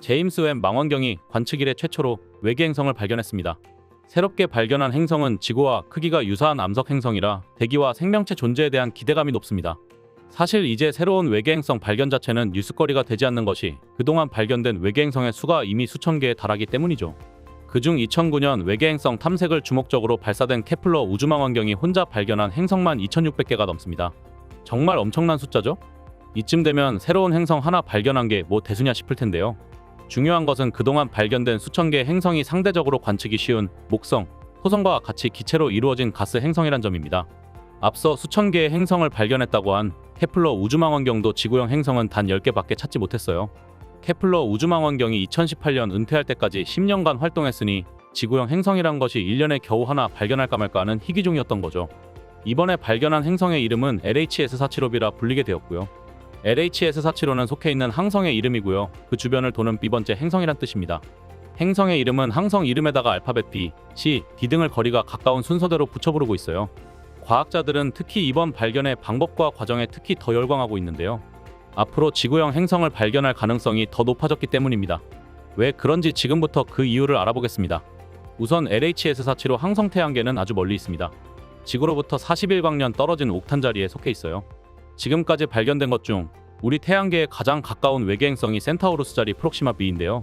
제임스 웹 망원경이 관측 이래 최초로 외계 행성을 발견했습니다. 새롭게 발견한 행성은 지구와 크기가 유사한 암석 행성이라 대기와 생명체 존재에 대한 기대감이 높습니다. 사실 이제 새로운 외계 행성 발견 자체는 뉴스거리가 되지 않는 것이 그동안 발견된 외계 행성의 수가 이미 수천 개에 달하기 때문이죠. 그중 2009년 외계 행성 탐색을 주목적으로 발사된 케플러 우주망원경이 혼자 발견한 행성만 2600개가 넘습니다. 정말 엄청난 숫자죠? 이쯤 되면 새로운 행성 하나 발견한 게 뭐 대수냐 싶을 텐데요. 중요한 것은 그동안 발견된 수천 개의 행성이 상대적으로 관측이 쉬운 목성, 토성과 같이 기체로 이루어진 가스 행성이란 점입니다. 앞서 수천 개의 행성을 발견했다고 한 케플러 우주망원경도 지구형 행성은 단 10개밖에 찾지 못했어요. 케플러 우주망원경이 2018년 은퇴할 때까지 10년간 활동했으니 지구형 행성이란 것이 1년에 겨우 하나 발견할까 말까 하는 희귀종이었던 거죠. 이번에 발견한 행성의 이름은 LHS-475b라 불리게 되었고요. LHS-475는 속해 있는 항성의 이름이고요. 그 주변을 도는 B번째 행성이란 뜻입니다. 행성의 이름은 항성 이름에다가 알파벳 B, C, D 등을 거리가 가까운 순서대로 붙여 부르고 있어요. 과학자들은 특히 이번 발견의 방법과 과정에 특히 더 열광하고 있는데요. 앞으로 지구형 행성을 발견할 가능성이 더 높아졌기 때문입니다. 왜 그런지 지금부터 그 이유를 알아보겠습니다. 우선 LHS-475 항성 태양계는 아주 멀리 있습니다. 지구로부터 41광년 떨어진 옥탄 자리에 속해 있어요. 지금까지 발견된 것 중 우리 태양계에 가장 가까운 외계 행성이 센타우루스 자리 프록시마 B인데요.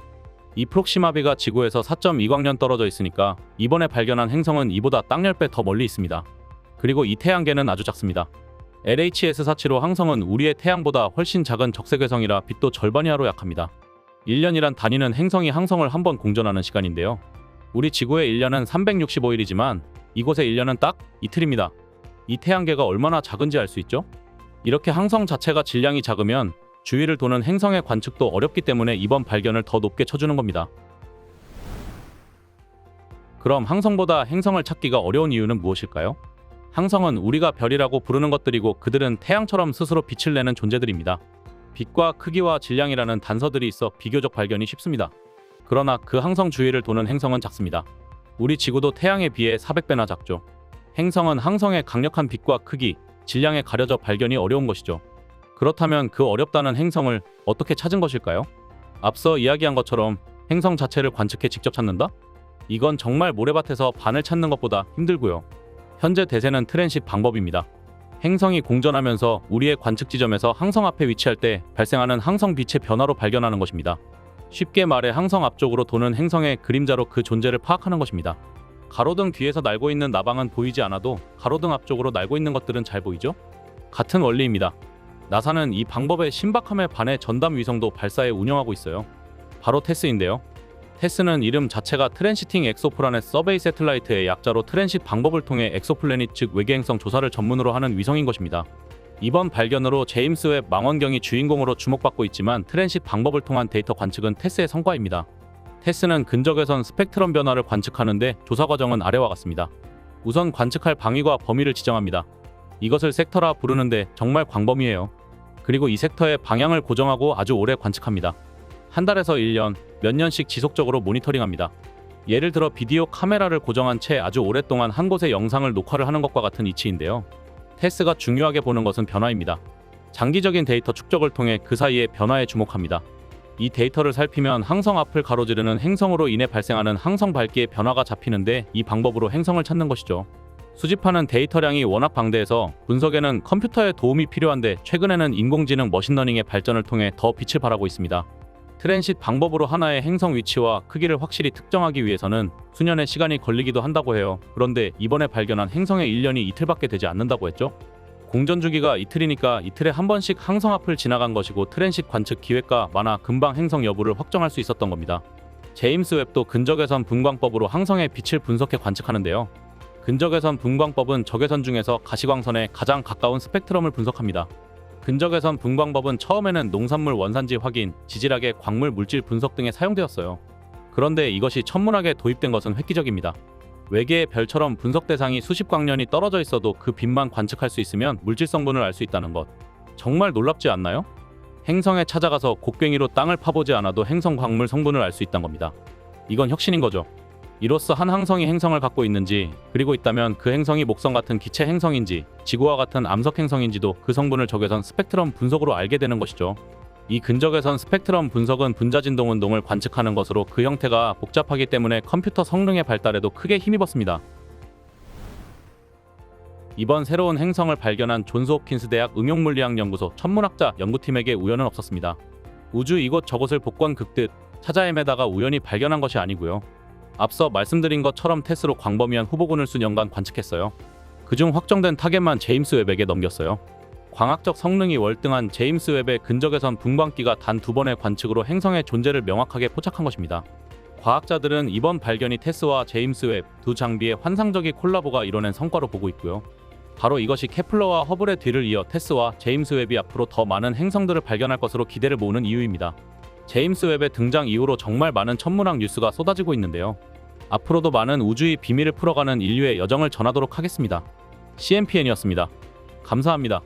이 프록시마 B가 지구에서 4.2광년 떨어져 있으니까 이번에 발견한 행성은 이보다 딱 10배 더 멀리 있습니다. 그리고 이 태양계는 아주 작습니다. LHS-475 항성은 우리의 태양보다 훨씬 작은 적색외성이라 빛도 절반 이하로 약합니다. 1년이란 단위는 행성이 항성을 한 번 공전하는 시간인데요. 우리 지구의 1년은 365일이지만 이곳의 1년은 딱 이틀입니다. 이 태양계가 얼마나 작은지 알 수 있죠? 이렇게 항성 자체가 질량이 작으면 주위를 도는 행성의 관측도 어렵기 때문에 이번 발견을 더 높게 쳐주는 겁니다. 그럼 항성보다 행성을 찾기가 어려운 이유는 무엇일까요? 항성은 우리가 별이라고 부르는 것들이고 그들은 태양처럼 스스로 빛을 내는 존재들입니다. 빛과 크기와 질량이라는 단서들이 있어 비교적 발견이 쉽습니다. 그러나 그 항성 주위를 도는 행성은 작습니다. 우리 지구도 태양에 비해 400배나 작죠. 행성은 항성의 강력한 빛과 크기, 질량에 가려져 발견이 어려운 것이죠. 그렇다면 그 어렵다는 행성을 어떻게 찾은 것일까요? 앞서 이야기한 것처럼 행성 자체를 관측해 직접 찾는다? 이건 정말 모래밭에서 반을 찾는 것보다 힘들고요. 현재 대세는 트랜sit 방법입니다. 행성이 공전하면서 우리의 관측 지점에서 항성 앞에 위치할 때 발생하는 항성 빛의 변화로 발견하는 것입니다. 쉽게 말해 항성 앞쪽으로 도는 행성의 그림자로 그 존재를 파악하는 것입니다. 가로등 뒤에서 날고 있는 나방은 보이지 않아도 가로등 앞쪽으로 날고 있는 것들은 잘 보이죠? 같은 원리입니다. 나사는 이 방법의 신박함에 반해 전담 위성도 발사해 운영하고 있어요. 바로 테스인데요. 테스는 이름 자체가 트랜시팅 엑소플라넷 서베이 세틀라이트의 약자로 트랜sit 방법을 통해 엑소플래닛 즉 외계행성 조사를 전문으로 하는 위성인 것입니다. 이번 발견으로 제임스 웹 망원경이 주인공으로 주목받고 있지만 트랜sit 방법을 통한 데이터 관측은 테스의 성과입니다. 테스는 근적외선 스펙트럼 변화를 관측하는데 조사 과정은 아래와 같습니다. 우선 관측할 방위과 범위를 지정합니다. 이것을 섹터라 부르는데 정말 광범위해요. 그리고 이 섹터의 방향을 고정하고 아주 오래 관측합니다. 한 달에서 1년, 몇 년씩 지속적으로 모니터링합니다. 예를 들어 비디오 카메라를 고정한 채 아주 오랫동안 한 곳에 영상을 녹화를 하는 것과 같은 이치인데요. 테스가 중요하게 보는 것은 변화입니다. 장기적인 데이터 축적을 통해 그 사이의 변화에 주목합니다. 이 데이터를 살피면 항성 앞을 가로지르는 행성으로 인해 발생하는 항성 밝기의 변화가 잡히는데 이 방법으로 행성을 찾는 것이죠. 수집하는 데이터량이 워낙 방대해서 분석에는 컴퓨터의 도움이 필요한데 최근에는 인공지능 머신러닝의 발전을 통해 더 빛을 발하고 있습니다. 트랜sit 방법으로 하나의 행성 위치와 크기를 확실히 특정하기 위해서는 수년의 시간이 걸리기도 한다고 해요. 그런데 이번에 발견한 행성의 1년이 이틀밖에 되지 않는다고 했죠? 공전 주기가 이틀이니까 이틀에 한 번씩 항성 앞을 지나간 것이고 트랜sit 관측 기회가 많아 금방 행성 여부를 확정할 수 있었던 겁니다. 제임스 웹도 근적외선 분광법으로 항성의 빛을 분석해 관측하는데요. 근적외선 분광법은 적외선 중에서 가시광선에 가장 가까운 스펙트럼을 분석합니다. 근적외선 분광법은 처음에는 농산물 원산지 확인, 지질학의 광물 물질 분석 등에 사용되었어요. 그런데 이것이 천문학에 도입된 것은 획기적입니다. 외계의 별처럼 분석 대상이 수십 광년이 떨어져 있어도 그 빛만 관측할 수 있으면 물질 성분을 알 수 있다는 것. 정말 놀랍지 않나요? 행성에 찾아가서 곡괭이로 땅을 파보지 않아도 행성 광물 성분을 알 수 있다는 겁니다. 이건 혁신인 거죠. 이로써 한 항성이 행성을 갖고 있는지, 그리고 있다면 그 행성이 목성 같은 기체 행성인지, 지구와 같은 암석 행성인지도 그 성분을 적외선 스펙트럼 분석으로 알게 되는 것이죠. 이 근적외선 스펙트럼 분석은 분자진동 운동을 관측하는 것으로 그 형태가 복잡하기 때문에 컴퓨터 성능의 발달에도 크게 힘입었습니다. 이번 새로운 행성을 발견한 존스 홉킨스 대학 응용물리학 연구소 천문학자 연구팀에게 우연은 없었습니다. 우주 이곳 저곳을 복권 긁듯 찾아 헤매다가 우연히 발견한 것이 아니고요. 앞서 말씀드린 것처럼 테스로 광범위한 후보군을 수년간 관측했어요. 그중 확정된 타겟만 제임스 웹에게 넘겼어요. 광학적 성능이 월등한 제임스 웹의 근적외선 분광기가 단 2번의 관측으로 행성의 존재를 명확하게 포착한 것입니다. 과학자들은 이번 발견이 테스와 제임스 웹 두 장비의 환상적인 콜라보가 이뤄낸 성과로 보고 있고요. 바로 이것이 케플러와 허블의 뒤를 이어 테스와 제임스 웹이 앞으로 더 많은 행성들을 발견할 것으로 기대를 모으는 이유입니다. 제임스 웹의 등장 이후로 정말 많은 천문학 뉴스가 쏟아지고 있는데요. 앞으로도 많은 우주의 비밀을 풀어가는 인류의 여정을 전하도록 하겠습니다. CMPN이었습니다. 감사합니다.